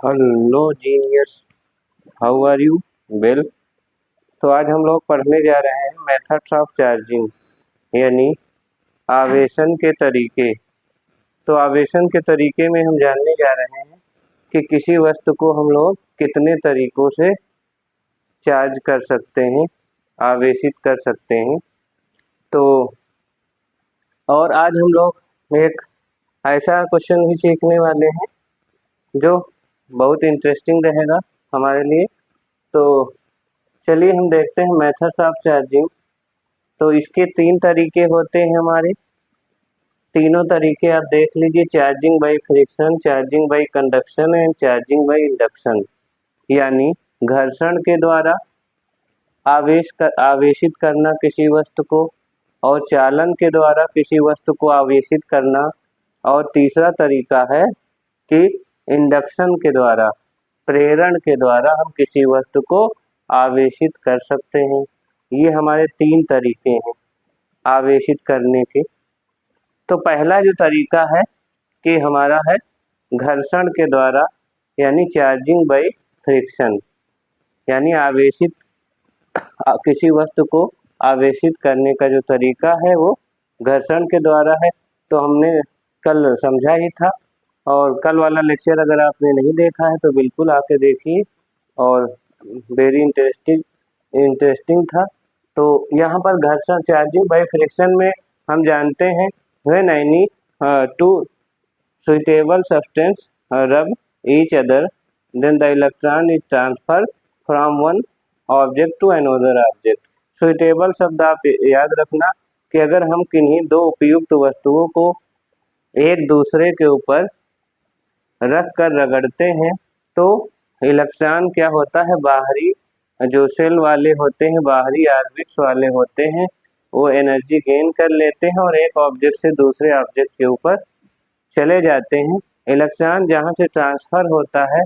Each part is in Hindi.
Hello geniuses, how are you? Well, तो आज हम लोग पढ़ने जा रहे हैं मेथड्स ऑफ चार्जिंग, यानी आवेशन के तरीके। तो आवेशन के तरीके में हम जानने जा रहे हैं कि किसी वस्तु को हम लोग कितने तरीकों से चार्ज कर सकते हैं, आवेशित कर सकते हैं। तो और आज हम लोग एक ऐसा क्वेश्चन भी सीखने वाले हैं जो बहुत इंटरेस्टिंग रहेगा हमारे लिए। तो चलिए हम देखते हैं मेथड्स ऑफ चार्जिंग। तो इसके 3 तरीके होते हैं हमारे। तीनों तरीके आप देख लीजिए: charging by friction, charging by conduction and charging by induction. यानी घर्षण के द्वारा आवेशित करना किसी वस्तु को, और चालन के द्वारा किसी वस्तु को आवेशित करना। और तीसरा तरीका है कि इंडक्शन के द्वारा, प्रेरण के द्वारा हम किसी वस्तु को आवेशित कर सकते हैं। ये हमारे 3 तरीके हैं आवेशित करने के। तो पहला जो तरीका है कि हमारा है घर्षण के द्वारा, यानी चार्जिंग बाय फ्रिक्शन। यानी आवेशित किसी वस्तु को आवेशित करने का जो तरीका है वो घर्षण के द्वारा है। तो हमने कल समझा ही था, और कल वाला लेक्चर अगर आपने नहीं देखा है तो बिल्कुल आके देखिए, और वेरी इंटरेस्टिंग था। तो यहाँ पर घर्षण, चार्जिंग बाय फ्रिक्शन में हम जानते हैं when any two suitable substance rub each other, then the electron is transferred from one object to another object. suitable शब्द आप याद रखना कि अगर हम किन्हीं दो उपयुक्त वस्तुओं को एक दूसरे के ऊपर रख कर रगड़ते हैं तो इलेक्ट्रॉन क्या होता है, बाहरी जो सेल वाले होते हैं, बाहरी ऑर्बिट्स वाले होते हैं, वो एनर्जी गेन कर लेते हैं और एक ऑब्जेक्ट से दूसरे ऑब्जेक्ट के ऊपर चले जाते हैं। इलेक्ट्रॉन जहाँ से ट्रांसफ़र होता है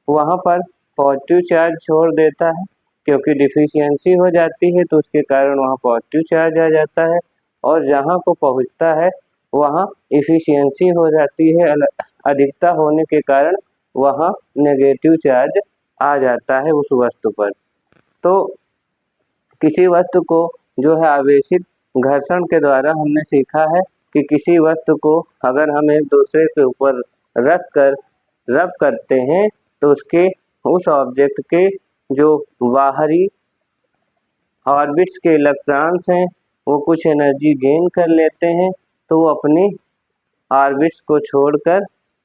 वहाँ पर पॉजिटिव चार्ज छोड़ देता है, क्योंकि डिफिशियंसी हो जाती है तो उसके कारण वहाँ पॉजिटिव चार्ज आ जाता है, और जहाँ को पहुँचता है वहाँ इफिशियंसी हो जाती है, अधिकता होने के कारण वहाँ नेगेटिव चार्ज आ जाता है उस वस्तु पर। तो किसी वस्तु को जो है आवेशित घर्षण के द्वारा हमने सीखा है कि किसी वस्तु को अगर हम एक दूसरे के ऊपर रख कर रब करते हैं तो उस ऑब्जेक्ट के जो बाहरी ऑर्बिट्स के इलेक्ट्रॉन्स हैं वो कुछ एनर्जी गेन कर लेते हैं, तो वो अपनी ऑर्बिट्स को छोड़कर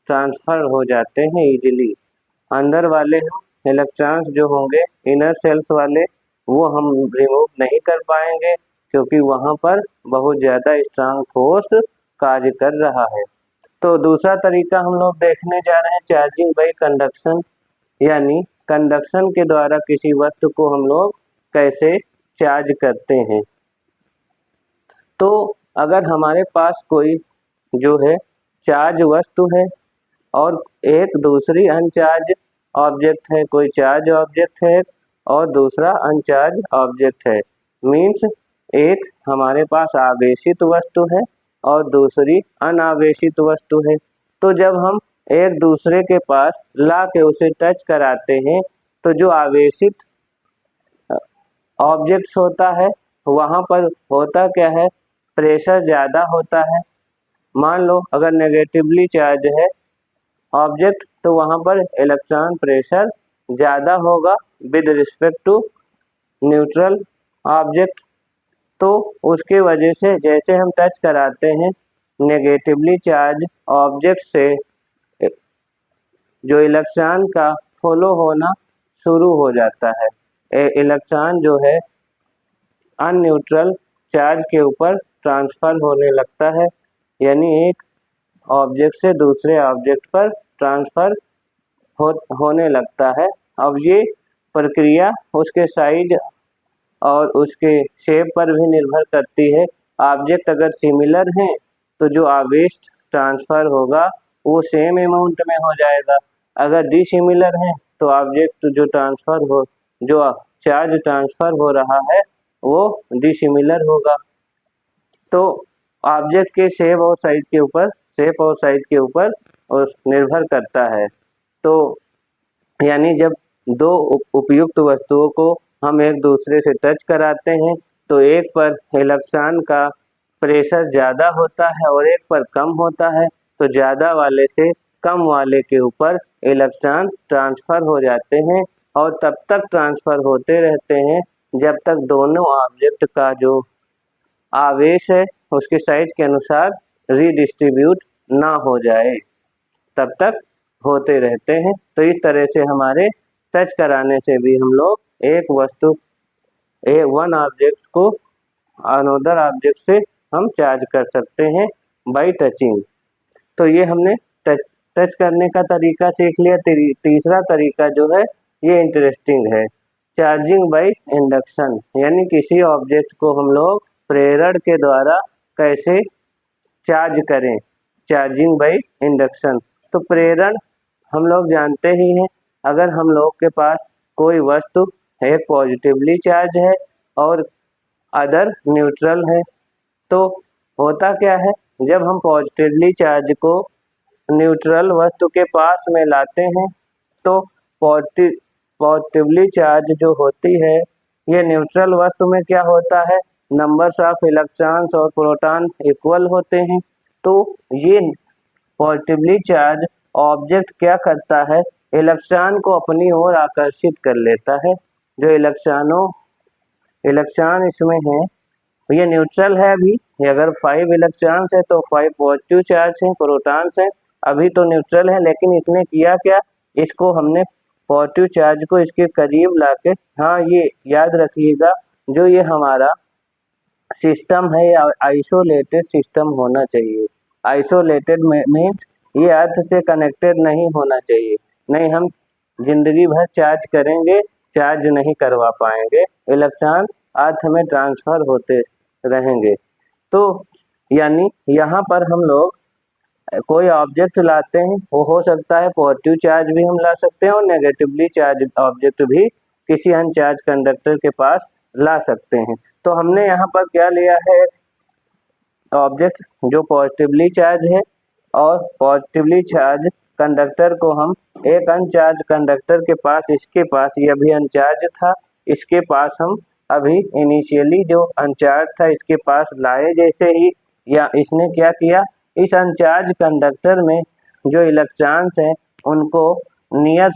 ट्रांसफ़र हो जाते हैं इजीली। अंदर वाले हम इलेक्ट्रॉन्स जो होंगे, इनर सेल्स वाले, वो हम रिमूव नहीं कर पाएंगे, क्योंकि वहाँ पर बहुत ज़्यादा स्ट्रांग फोर्स कार्य कर रहा है। तो दूसरा तरीका हम लोग देखने जा रहे हैं चार्जिंग बाय कंडक्शन, यानी कंडक्शन के द्वारा किसी वस्तु को हम लोग कैसे चार्ज करते हैं। तो अगर हमारे पास कोई जो है चार्ज वस्तु है और एक दूसरी अनचार्ज ऑब्जेक्ट है, कोई चार्ज ऑब्जेक्ट है और दूसरा अनचार्ज ऑब्जेक्ट है, मीन्स एक हमारे पास आवेशित वस्तु है और दूसरी अनावेशित वस्तु है। तो जब हम एक दूसरे के पास ला के उसे टच कराते हैं तो जो आवेशित ऑब्जेक्ट्स होता है वहाँ पर होता क्या है, प्रेशर ज़्यादा होता है। मान लो अगर नेगेटिवली चार्ज है ऑब्जेक्ट तो वहाँ पर इलेक्ट्रॉन प्रेशर ज़्यादा होगा with respect to neutral object. तो उसके वजह से जैसे हम टच कराते हैं नेगेटिवली चार्ज ऑब्जेक्ट से जो इलेक्ट्रॉन का फ्लो होना शुरू हो जाता है। इलेक्ट्रॉन जो है अनन्यूट्रल चार्ज के ऊपर ट्रांसफ़र होने लगता है, यानी एक ऑब्जेक्ट से दूसरे ऑब्जेक्ट पर ट्रांसफ़र होने लगता है। अब ये प्रक्रिया उसके साइज और उसके शेप पर भी निर्भर करती है। ऑब्जेक्ट अगर सिमिलर हैं तो जो आवेश ट्रांसफ़र होगा वो सेम अमाउंट में हो जाएगा। अगर डिसिमिलर हैं तो ऑब्जेक्ट जो चार्ज ट्रांसफ़र हो रहा है वो डिसिमिलर होगा। तो ऑब्जेक्ट के शेप और साइज के ऊपर निर्भर करता है। तो यानी जब दो उपयुक्त वस्तुओं को हम एक दूसरे से टच कराते हैं तो एक पर इलेक्ट्रॉन का प्रेशर ज़्यादा होता है और एक पर कम होता है, तो ज़्यादा वाले से कम वाले के ऊपर इलेक्ट्रॉन ट्रांसफ़र हो जाते हैं और तब तक ट्रांसफ़र होते रहते हैं जब तक दोनों ऑब्जेक्ट का जो आवेश है उसके साइज के अनुसार रीडिस्ट्रीब्यूट ना हो जाए, तब तक होते रहते हैं। तो इस तरह से हमारे टच कराने से भी हम लोग एक वस्तु वन ऑब्जेक्ट को अनदर ऑब्जेक्ट से हम चार्ज कर सकते हैं बाय टचिंग। तो ये हमने टच करने का तरीका सीख लिया। तीसरा तरीका जो है ये इंटरेस्टिंग है, चार्जिंग बाय इंडक्शन, यानी किसी ऑब्जेक्ट को हम लोग प्रेरण के द्वारा कैसे चार्ज करें, चार्जिंग बाय इंडक्शन। तो प्रेरण हम लोग जानते ही हैं, अगर हम लोग के पास कोई वस्तु एक पॉजिटिवली चार्ज है और अदर न्यूट्रल है, तो होता क्या है, जब हम पॉजिटिवली चार्ज को न्यूट्रल वस्तु के पास में लाते हैं तो पॉजिटिवली चार्ज जो होती है ये न्यूट्रल वस्तु में क्या होता है, नंबर्स ऑफ इलेक्ट्रॉन्स और प्रोटॉन इक्वल होते हैं। तो ये पॉजिटिवली चार्ज ऑब्जेक्ट क्या करता है, इलेक्ट्रॉन को अपनी ओर आकर्षित कर लेता है। जो इलेक्ट्रॉन इसमें है ये न्यूट्रल है, अभी अगर 5 इलेक्ट्रॉन्स है तो 5 पॉजिटिव चार्ज हैं, प्रोटॉन्स हैं, अभी तो न्यूट्रल है, लेकिन इसने किया क्या, इसको हमने पॉजिटिव चार्ज को इसके करीब लाके, हाँ ये याद रखिएगा, जो ये हमारा सिस्टम है ये आइसोलेटेड सिस्टम होना चाहिए। आइसोलेटेड मीन्स ये अर्थ से कनेक्टेड नहीं होना चाहिए, नहीं हम जिंदगी भर चार्ज करेंगे चार्ज नहीं करवा पाएंगे, इलेक्ट्रॉन अर्थ में ट्रांसफर होते रहेंगे। तो यानी यहाँ पर हम लोग कोई ऑब्जेक्ट लाते हैं, वो हो सकता है पॉजिटिव चार्ज भी हम ला सकते हैं और नेगेटिवली चार्ज ऑब्जेक्ट भी किसी अनचार्ज कंडक्टर के पास ला सकते हैं। तो हमने यहाँ पर क्या लिया है, ऑब्जेक्ट जो पॉजिटिवली चार्ज है और पॉजिटिवली चार्ज कंडक्टर को हम एक अनचार्ज कंडक्टर के पास, इसके पास ये अभी अनचार्ज था, इसके पास हम अभी इनिशियली जो अनचार्ज था इसके पास लाए, जैसे ही या इसने क्या किया, इस अनचार्ज कंडक्टर में जो इलेक्ट्रॉन्स हैं उनको नियर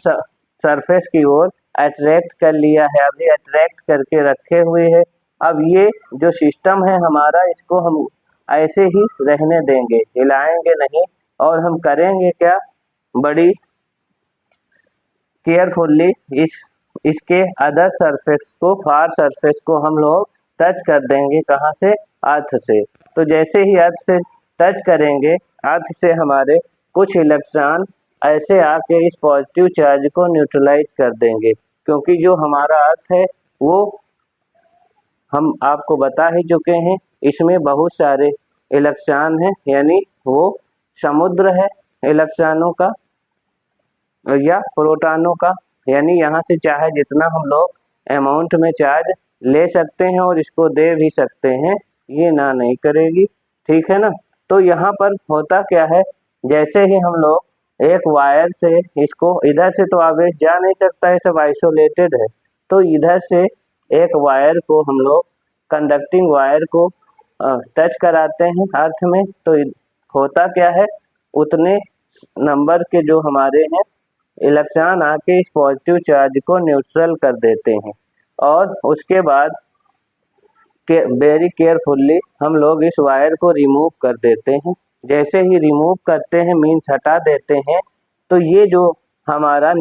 सरफेस की ओर अट्रैक्ट कर लिया है, अभी अट्रैक्ट करके रखे हुए है। अब ये जो सिस्टम है हमारा, इसको हम ऐसे ही रहने देंगे, हिलाएंगे नहीं, और हम करेंगे क्या, बड़ी केयरफुल्ली इसके अदर सरफेस को, फार सरफेस को हम लोग टच कर देंगे, कहाँ से, अर्थ से। तो जैसे ही अर्थ से टच करेंगे, अर्थ से हमारे कुछ इलेक्ट्रॉन ऐसे आके इस पॉजिटिव चार्ज को न्यूट्रलाइज कर देंगे, क्योंकि जो हमारा अर्थ है वो हम आपको बता ही चुके हैं, इसमें बहुत सारे इलेक्ट्रॉन हैं, यानी वो समुद्र है इलेक्ट्रॉनों का या प्रोटॉनों का, यानी यहाँ से चाहे जितना हम लोग अमाउंट में चार्ज ले सकते हैं और इसको दे भी सकते हैं, ये ना नहीं करेगी, ठीक है ना। तो यहाँ पर होता क्या है, जैसे ही हम लोग एक वायर से इसको, इधर से तो आवेश जा नहीं सकता है, सब आइसोलेटेड है, तो इधर से एक वायर को हम लोग, कंडक्टिंग वायर को टच कराते हैं अर्थ में, तो होता क्या है, उतने नंबर के जो हमारे हैं इलेक्ट्रॉन आके इस पॉजिटिव चार्ज को न्यूट्रल कर देते हैं, और उसके बाद वेरी केयरफुल्ली हम लोग इस वायर को रिमूव कर देते हैं। जैसे ही रिमूव करते हैं मीन्स हटा देते हैं, तो ये जो हमारा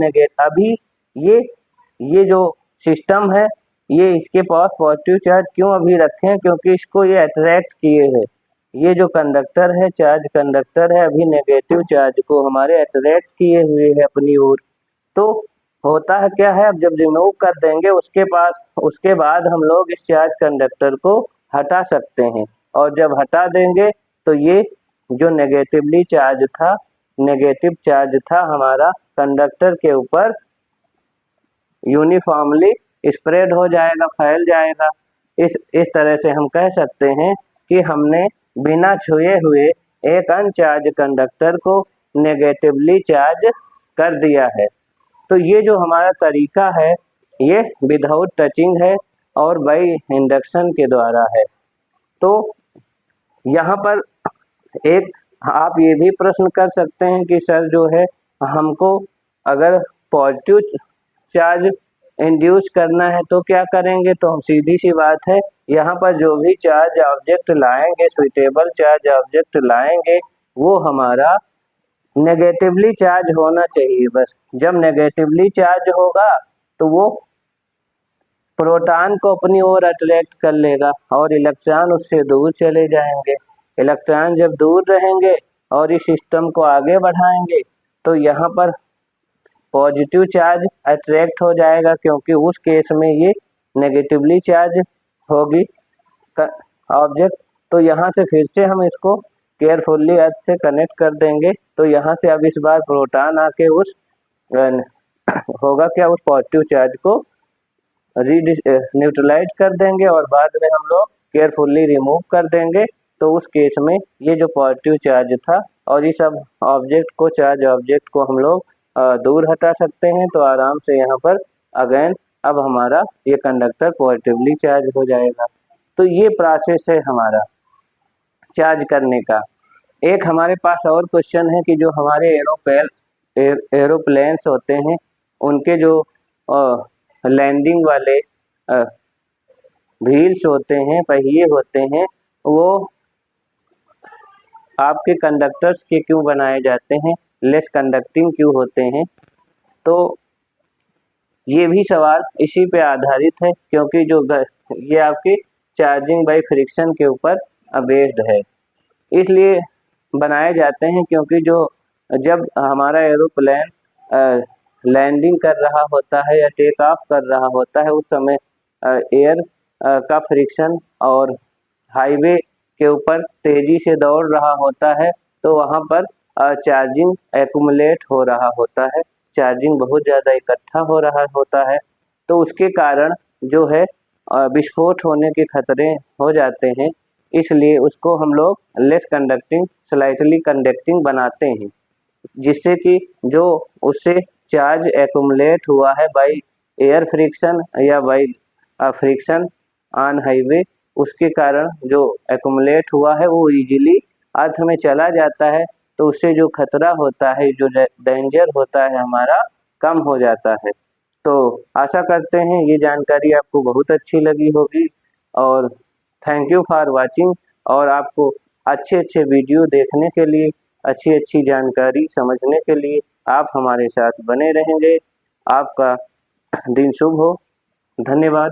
अभी ये जो सिस्टम है, ये इसके पास पॉजिटिव चार्ज क्यों अभी रखे हैं, क्योंकि इसको ये अट्रैक्ट किए हैं, ये जो कंडक्टर है, चार्ज कंडक्टर है, अभी नेगेटिव चार्ज को हमारे अट्रैक्ट किए हुए है अपनी ओर। तो होता है क्या है, अब जब रिमूव कर देंगे उसके बाद हम लोग इस चार्ज कंडक्टर को हटा सकते हैं, और जब हटा देंगे तो ये जो नेगेटिव चार्ज था हमारा कंडक्टर के ऊपर यूनिफॉर्मली स्प्रेड हो जाएगा, फैल जाएगा। इस तरह से हम कह सकते हैं कि हमने बिना छुए हुए एक अनचार्ज कंडक्टर को नेगेटिवली चार्ज कर दिया है। तो ये जो हमारा तरीका है ये विदाउट टचिंग है और बाई इंडक्शन के द्वारा है। तो यहाँ पर एक आप ये भी प्रश्न कर सकते हैं कि सर जो है हमको अगर पॉजिटिव चार्ज इंड्यूस करना है तो क्या करेंगे, तो हम सीधी सी बात है यहाँ पर जो भी चार्ज ऑब्जेक्ट लाएंगे, सुइटेबल चार्ज ऑब्जेक्ट लाएंगे, वो हमारा नेगेटिवली चार्ज होना चाहिए। बस जब नेगेटिवली चार्ज होगा तो वो प्रोटॉन को अपनी ओर अट्रैक्ट कर लेगा और इलेक्ट्रॉन उससे दूर चले जाएंगे। इलेक्ट्रॉन जब दूर रहेंगे और इस सिस्टम को आगे बढ़ाएंगे तो यहाँ पर पॉजिटिव चार्ज अट्रैक्ट हो जाएगा, क्योंकि उस केस में ये नेगेटिवली चार्ज होगी ऑब्जेक्ट। तो यहाँ से फिर से हम इसको केयरफुल्ली अर्थ से कनेक्ट कर देंगे। तो यहाँ से अब इस बार प्रोटॉन आके उस होगा क्या, उस पॉजिटिव चार्ज को न्यूट्रलाइज कर देंगे और बाद में हम लोग केयरफुल्ली रिमूव कर देंगे। तो उस केस में ये जो पॉजिटिव चार्ज था और इस सब ऑब्जेक्ट को, चार्ज ऑब्जेक्ट को हम लोग दूर हटा सकते हैं। तो आराम से यहाँ पर अगेन अब हमारा ये कंडक्टर पॉजिटिवली चार्ज हो जाएगा। तो ये प्रोसेस है हमारा चार्ज करने का। एक हमारे पास और क्वेश्चन है कि जो हमारे एरोप्लेन्स होते हैं उनके जो लैंडिंग वाले व्हील्स होते हैं, पहिए होते हैं, वो आपके कंडक्टर्स के क्यों बनाए जाते हैं, लेस कंडक्टिंग क्यों होते हैं। तो ये भी सवाल इसी पे आधारित है, क्योंकि जो ये आपकी चार्जिंग बाय फ्रिक्शन के ऊपर बेस्ड है, इसलिए बनाए जाते हैं। क्योंकि जो जब हमारा एरोप्लेन लैंडिंग कर रहा होता है या टेक ऑफ कर रहा होता है, उस समय एयर का फ्रिक्शन और हाईवे के ऊपर तेजी से दौड़ रहा होता है, तो वहाँ पर चार्जिंग एक्यूमुलेट हो रहा होता है, चार्जिंग बहुत ज़्यादा इकट्ठा हो रहा होता है। तो उसके कारण जो है विस्फोट होने के खतरे हो जाते हैं, इसलिए उसको हम लोग लेस कंडक्टिंग, स्लाइटली कंडक्टिंग बनाते हैं, जिससे कि जो उससे चार्ज एक्यूमुलेट हुआ है बाय एयर फ्रिक्शन या बाय फ्रिक्शन ऑन हाईवे, उसके कारण जो एक्यूमुलेट हुआ है वो इजीली अर्थ में चला जाता है। तो उससे जो खतरा होता है, जो डेंजर होता है हमारा, कम हो जाता है। तो आशा करते हैं ये जानकारी आपको बहुत अच्छी लगी होगी और थैंक यू फॉर वाचिंग। और आपको अच्छे अच्छे वीडियो देखने के लिए, अच्छी अच्छी जानकारी समझने के लिए आप हमारे साथ बने रहेंगे। आपका दिन शुभ हो। धन्यवाद।